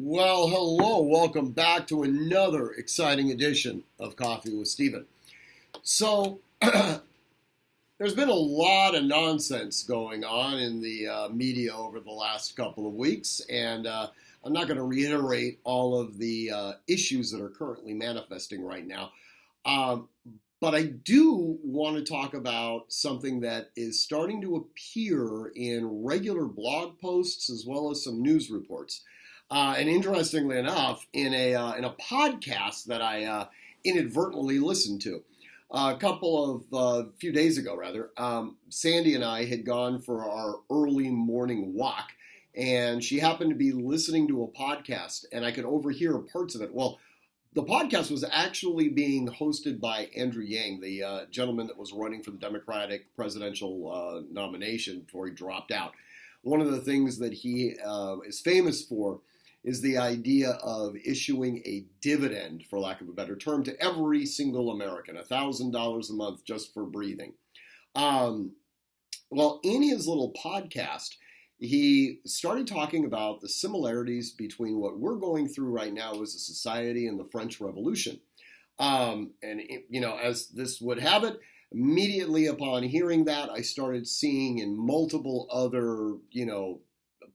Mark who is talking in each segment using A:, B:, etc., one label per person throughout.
A: Well, hello. Welcome back to another exciting edition of Coffee with Stephen. So, there's been a lot of nonsense going on in the media over the last couple of weeks, and I'm not going to reiterate all of the issues that are currently manifesting right now. Um, but I do want to talk about something that is starting to appear in regular blog posts as well as some news reports. And interestingly enough, in a podcast that I inadvertently listened to a few days ago, rather, Sandy and I had gone for our early morning walk, and she happened to be listening to a podcast, and I could overhear parts of it. Well, the podcast was actually being hosted by Andrew Yang, the gentleman that was running for the Democratic presidential nomination before he dropped out. One of the things that he is famous for is the idea of issuing a dividend, for lack of a better term, to every single American, $1,000 a month just for breathing. Well, in his little podcast, he started talking about the similarities between what we're going through right now as a society and the French Revolution. As this would have it, immediately upon hearing that, I started seeing in multiple other,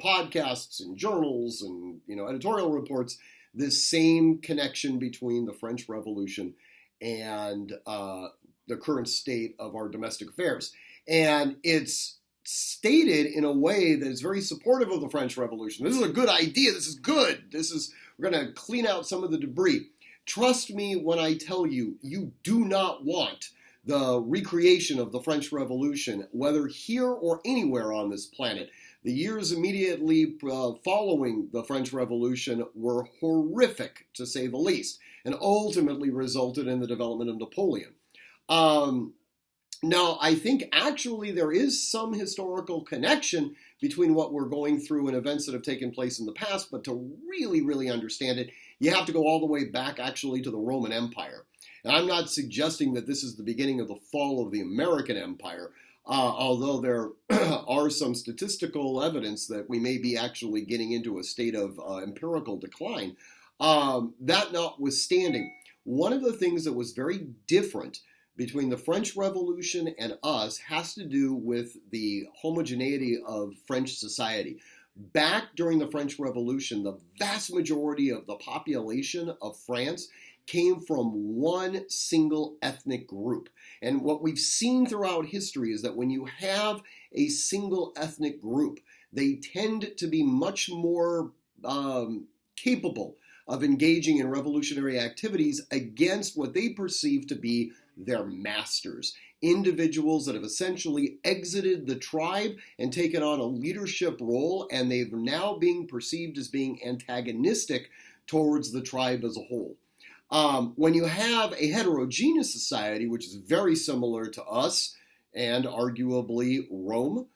A: podcasts and journals and, editorial reports, this same connection between the French Revolution and the current state of our domestic affairs. And it's stated in a way that is very supportive of the French Revolution. This is a good idea. This is good. We're going to clean out some of the debris. Trust me when I tell you, you do not want the recreation of the French Revolution, whether here or anywhere on this planet. The years immediately following the French Revolution were horrific, to say the least, and ultimately resulted in the development of Napoleon. Now, I think actually there is some historical connection between what we're going through and events that have taken place in the past, but to really, really understand it, you have to go all the way back actually to the Roman Empire. And I'm not suggesting that this is the beginning of the fall of the American Empire, although there are some statistical evidence that we may be actually getting into a state of empirical decline. That notwithstanding, one of the things that was very different between the French Revolution and us has to do with the homogeneity of French society. Back during the French Revolution, the vast majority of the population of France came from one single ethnic group. And what we've seen throughout history is that when you have a single ethnic group, they tend to be much more capable of engaging in revolutionary activities against what they perceive to be their masters, individuals that have essentially exited the tribe and taken on a leadership role, and they've now being perceived as being antagonistic towards the tribe as a whole. When you have a heterogeneous society, which is very similar to us and arguably Rome,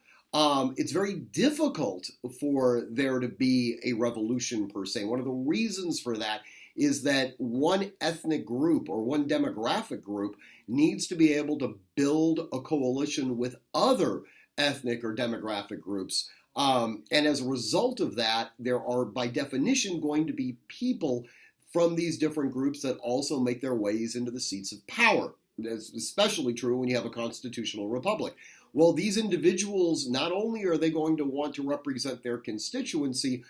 A: it's very difficult for there to be a revolution per se. One of the reasons for that is that one ethnic group or one demographic group needs to be able to build a coalition with other ethnic or demographic groups. And as a result of that, there are by definition going to be people from these different groups that also make their ways into the seats of power. That's especially true when you have a constitutional republic. Well, these individuals, not only are they going to want to represent their constituency,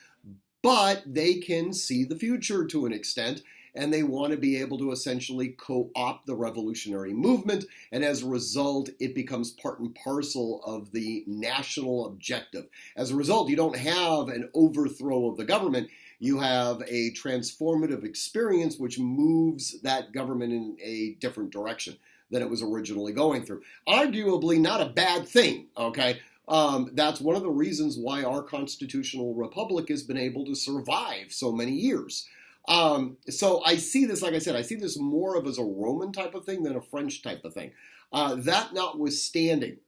A: but they can see the future to an extent, and they want to be able to essentially co-opt the revolutionary movement, and as a result, it becomes part and parcel of the national objective. As a result, you don't have an overthrow of the government. You have a transformative experience which moves that government in a different direction than it was originally going through. Arguably not a bad thing, okay? That's one of the reasons why our constitutional republic has been able to survive so many years. So I see this, like I said, I see this more of as a Roman type of thing than a French type of thing. That notwithstanding,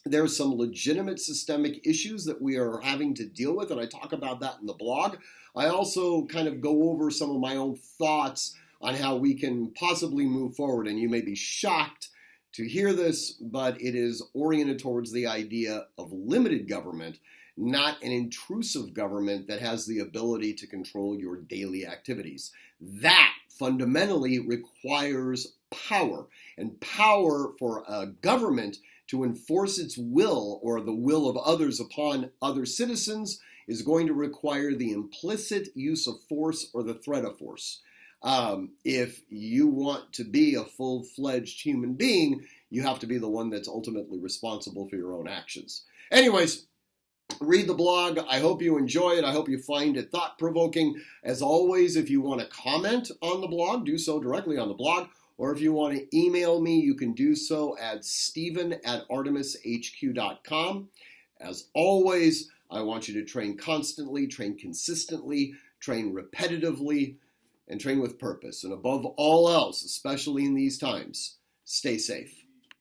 A: there's some legitimate systemic issues that we are having to deal with, and I talk about that in the blog. I also kind of go over some of my own thoughts on how we can possibly move forward, and you may be shocked to hear this, but it is oriented towards the idea of limited government, not an intrusive government that has the ability to control your daily activities. That fundamentally requires power, and power for a government to enforce its will or the will of others upon other citizens is going to require the implicit use of force or the threat of force. If you want to be a full-fledged human being, you have to be the one that's ultimately responsible for your own actions. Anyways, read the blog. I hope you enjoy it. I hope you find it thought-provoking. As always, if you want to comment on the blog, do so directly on the blog. Or if you want to email me, you can do so at stephen@artemishq.com. As always, I want you to train constantly, train consistently, train repetitively, and train with purpose. And above all else, especially in these times, stay safe.